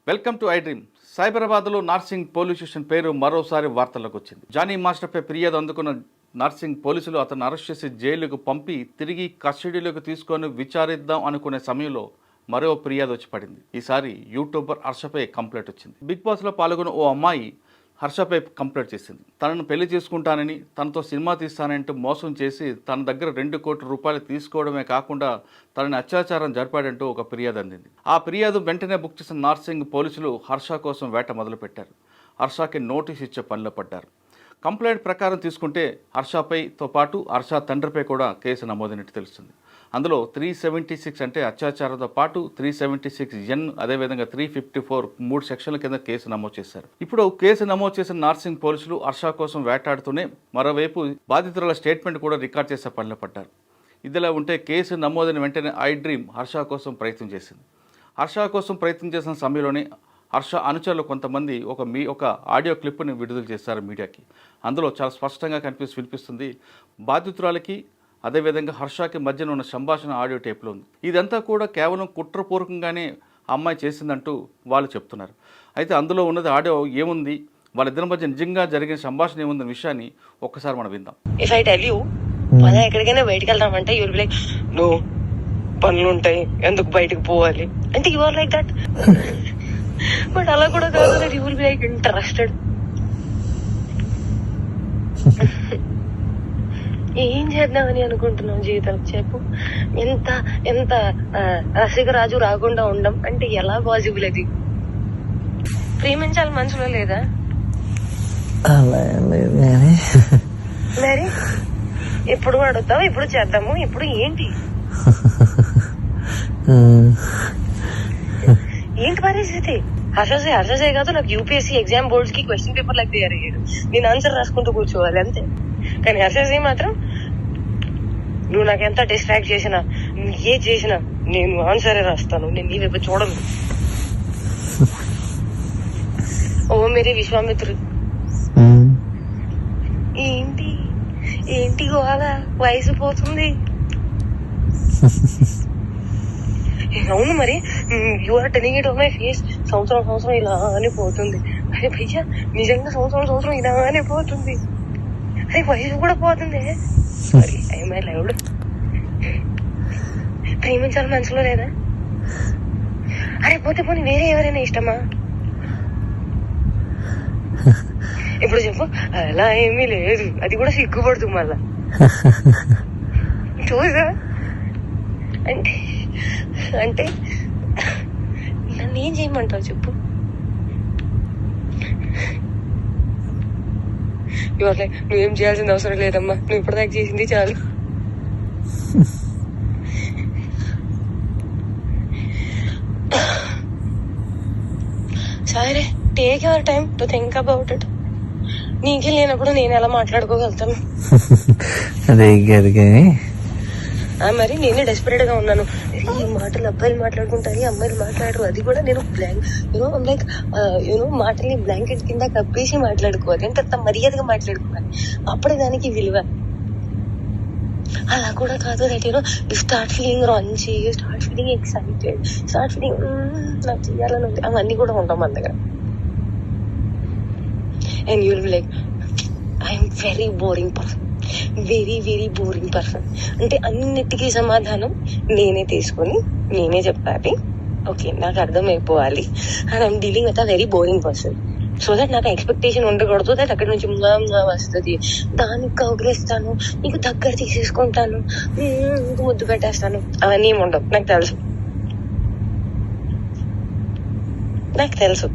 Welcome to I dream. సైబరాబాద్లో Narsingi police station పేరు మరోసారి వార్తల్లోకి వచ్చింది. జానీ మాస్టర్పై ఫిర్యాదు అందుకున్న నార్సింగ్ పోలీసులు అతను అరెస్ట్ చేసి జైలుకు పంపి తిరిగి కస్టడీలోకి తీసుకొని విచారిద్దాం అనుకునే సమయంలో మరో ఫిర్యాదు వచ్చి పడింది. ఈసారి యూట్యూబర్ హర్షపై కంప్లైంట్ వచ్చింది. బిగ్ బాస్లో పాల్గొన్న ఓ అమ్మాయి హర్షపై కంప్లైంట్ చేసింది. తనను పెళ్లి చేసుకుంటానని, తనతో సినిమా తీస్తానంటూ మోసం చేసి తన దగ్గర 2 కోట్ల రూపాయలు తీసుకోవడమే కాకుండా తనని అత్యాచారం జరిపాడంటూ ఒక ఫిర్యాదు అందింది. ఆ ఫిర్యాదు వెంటనే బుక్ చేసిన నార్సింగ్ పోలీసులు హర్ష కోసం వేట మొదలుపెట్టారు. హర్షకి నోటీస్ ఇచ్చే పనిలో పడ్డారు. కంప్లైంట్ ప్రకారం తీసుకుంటే హర్షపైతో పాటు హర్ష తండ్రిపై కూడా కేసు నమోదైనట్టు తెలుస్తుంది. అందులో 376 అంటే అత్యాచారంతో పాటు 376N, అదేవిధంగా 354 3 సెక్షన్ల కింద కేసు నమోదు చేశారు. ఇప్పుడు కేసు నమోదు చేసిన నార్సింగ్ పోలీసులు హర్ష కోసం వేటాడుతూనే మరోవైపు బాధితుల స్టేట్మెంట్ కూడా రికార్డ్ చేసే పనిలో పడ్డారు. ఇదిలా ఉంటే కేసు నమోదైన వెంటనే ఐ డ్రీమ్ హర్ష కోసం ప్రయత్నం చేసింది. హర్ష కోసం ప్రయత్నం చేసిన సమయంలోనే హర్ష అనుచరులు కొంతమంది ఒక ఆడియో క్లిప్ని విడుదల చేశారు మీడియాకి. అందులో చాలా స్పష్టంగా వినిపిస్తుంది. బాధితురాలకి అదేవిధంగా హర్షకి మధ్యన ఉన్న సంభాషణ ఆడియో టేప్లో ఉంది. ఇదంతా కూడా కేవలం కుట్రపూర్వకంగానే అమ్మాయి చేసిందంటూ వాళ్ళు చెప్తున్నారు. అయితే అందులో ఉన్నది ఆడియో ఏముంది, వాళ్ళిద్దరి మధ్య నిజంగా జరిగిన సంభాషణ ఏముందన్న విషయాన్ని ఒక్కసారి మనం విందాం. ఇఫ్ ఐ టెల్ యూ పద ఎక్కడికైనా బయటకు వెళ్దామంటే యూ విల్ లైక్ నో పనులు ఉంటాయి ఎందుకు బయటకు పోవాలి అంటే you are like that. But అలా కూడా కాదు, you will be like interested. ఏం చేద్దామని అనుకుంటున్నావు జీవితం చెప్పు. ఎంత ఎంత రసికరాజు రాకుండా ఉండం అంటే ఎలా పాసిబుల్? అది ప్రేమించాలి మనసులో లేదా? మరి ఎప్పుడు అడుగుతావు, ఎప్పుడు చేద్దాము, ఇప్పుడు ఏంటి ఏంటి పరిస్థితి? హర్షసే కాదు, నాకు యూపీఎస్సీ ఎగ్జామ్ బోర్డ్స్ కి క్వశ్చన్ పేపర్ లాగా తయారు అయ్యాడు. నేను ఆన్సర్ రాసుకుంటూ కూర్చోవాలి అంతే. కానీ హర్షసే మాత్రం నువ్వు నాకు ఎంత డిస్ట్రాక్ట్ చేసినా, ఏ చేసినా నేను ఆన్సరే రాస్తాను, నేను నీ వైపు చూడను. ఓ మేరే విశ్వామిత్రుడు. ఏంటి ఏంటి గోవాల వయసు పోతుంది. అవును మరి, you are telling it on my face. సంవత్సరం ఇలానే పోతుంది. అరే భయ్యా నిజంగా సంవత్సరం ఇలానే పోతుంది. అరే వయసు కూడా పోతుంది. Sorry I lived. ప్రేమించాలి మనసులో లేదా? అరే పోతే పోనీ వేరే ఎవరైనా ఇష్టమా? ఇప్పుడు చెప్పు. అలా ఏమీ లేదు, అది కూడా సిగ్గుపడుతుంది మళ్ళా. చూసా అంటే నన్ను ఏం చేయమంటావు చెప్పు. నువ్వేం చేయాల్సిన అవసరం లేదమ్మా, నువ్వు ఇప్పటిదాకా చేసింది చాలు. సరే take your time to think about it. నీకే లేనప్పుడు నేను ఎలా మాట్లాడుకోగలుగుతాను? మరి నేనే డెస్పరేట్ గా ఉన్నాను. ఈ మాటలు అబ్బాయిలు మాట్లాడుకుంటారు, అమ్మాయిలు మాట్లాడరు. అది కూడా నేను మాటల్ని బ్లాంకెట్ కింద కప్పేసి మాట్లాడుకోవాలి. అంటే అంత మర్యాదగా మాట్లాడుకోవాలి, అప్పుడే దానికి విలువ. అలా కూడా కాదు. That you start feeling raunchy, start feeling excited, start feeling నాకు చేయాలని ఉంది. అవన్నీ కూడా ఉంటాం మన దగ్గర. And you will be like I'm very boring person, very very boring person. అంటే అన్నిటికీ సమాధానం నేనే తీసుకొని నేనే చెప్పాలి. ఓకే నాకు అర్థమైపోవాలి. And I'm dealing with a very boring person. So that నాకు ఎక్స్పెక్టేషన్ ఉండకూడదు. దట్ అక్కడి నుంచి వస్తుంది, దానికి కౌగిలిస్తాను, నీకు దగ్గర తీసేసుకుంటాను, ముద్దు పెట్టేస్తాను, అవన్నీ ఏమి ఉండవు. నాకు తెలుసు.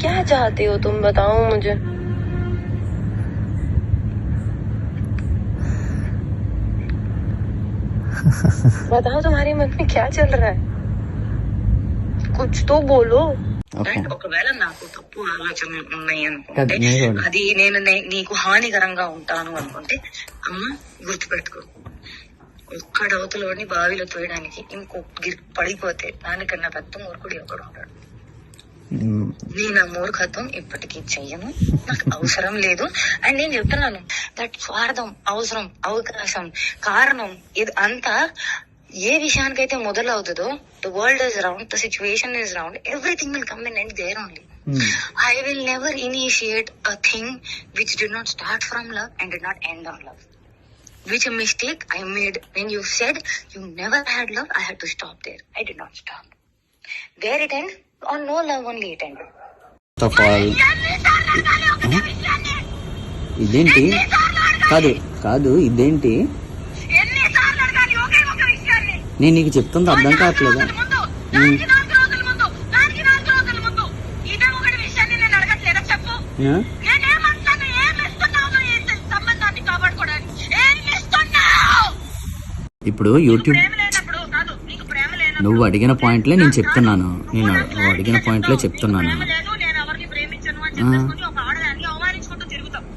क्या चाहते हो तुम, बताओ मुझे. बताओ तुम्हारे मन में क्या चल रहा है, कुछ तो बोलो. ఒకవేళ నాకు తప్పు ఆలోచనలు ఉన్నాయి అనుకుంటే, అది నేను నీకు హానికరంగా ఉంటాను అనుకుంటే, అమ్మ గుర్తుపెట్టుకో, ఒక్కడవతలోని బావిలో తోయడానికి ఇంకో పడిపోతే దానికన్నా పెద్ద మూర్ఖుడు ఎవడు ఉంటాడు. నేను ఆ మూర్ఖత్వం ఇప్పటికీ చెయ్యను, నాకు అవసరం లేదు. అండ్ నేను చెప్తున్నాను దట్ స్వార్థం, అవసరం, అవకాశం, కారణం ఇది అంతా ఏ విషయానికైతే మొదలవుతుందో, the world is round, the situation is round, everything will come in and there only. I will never initiate a thing which did not start from love and did not end on love. Which a mistake I made when you said you never had love, I had to stop there. I did not stop. There it ends, on no love only it ended. Of all ఇదేంటి? కాదు కాదు ఇదేంటి? నేను నీకు చెప్తుంది అర్థం కావట్లేదా? ఇప్పుడు యూట్యూబ్ నువ్వు అడిగిన పాయింట్లే నేను చెప్తున్నాను. నువ్వు అడిగిన పాయింట్లే చెప్తున్నాను.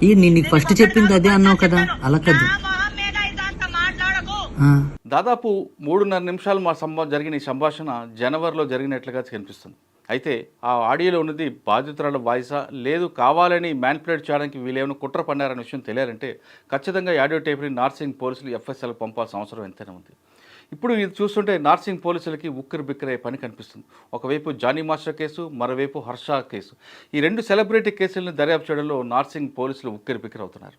నేను నీకు ఫస్ట్ చెప్పింది అదే అన్నావు కదా, అలా కదా. దాదాపు 3.5 నిమిషాలు జరిగిన ఈ సంభాషణ జనవరిలో జరిగినట్లుగా కనిపిస్తుంది. అయితే ఆ ఆడియోలో ఉన్నది బాధితురాల వాయిసా, లేదు కావాలని మ్యానిపులేట్ చేయడానికి వీళ్ళేమైనా కుట్ర పన్నారనే విషయం తెలియాలంటే ఖచ్చితంగా ఆడియో టేప్ని నార్సింగ్ పోలీసులు ఎఫ్ఎస్ఎల్ పంపాల్సిన అవసరం ఎంతైనా ఉంది. ఇప్పుడు ఇది చూస్తుంటే నార్సింగ్ పోలీసులకి ఉక్కిరి బిక్కిరయ్యే పని కనిపిస్తుంది. ఒకవైపు జానీ మాస్టర్ కేసు, మరోవైపు హర్ష కేసు. ఈ 2 సెలబ్రిటీ కేసులను దర్యాప్తు చేయడంలో నార్సింగ్ పోలీసులు ఉక్కిరి బిక్కిరి అవుతున్నారు.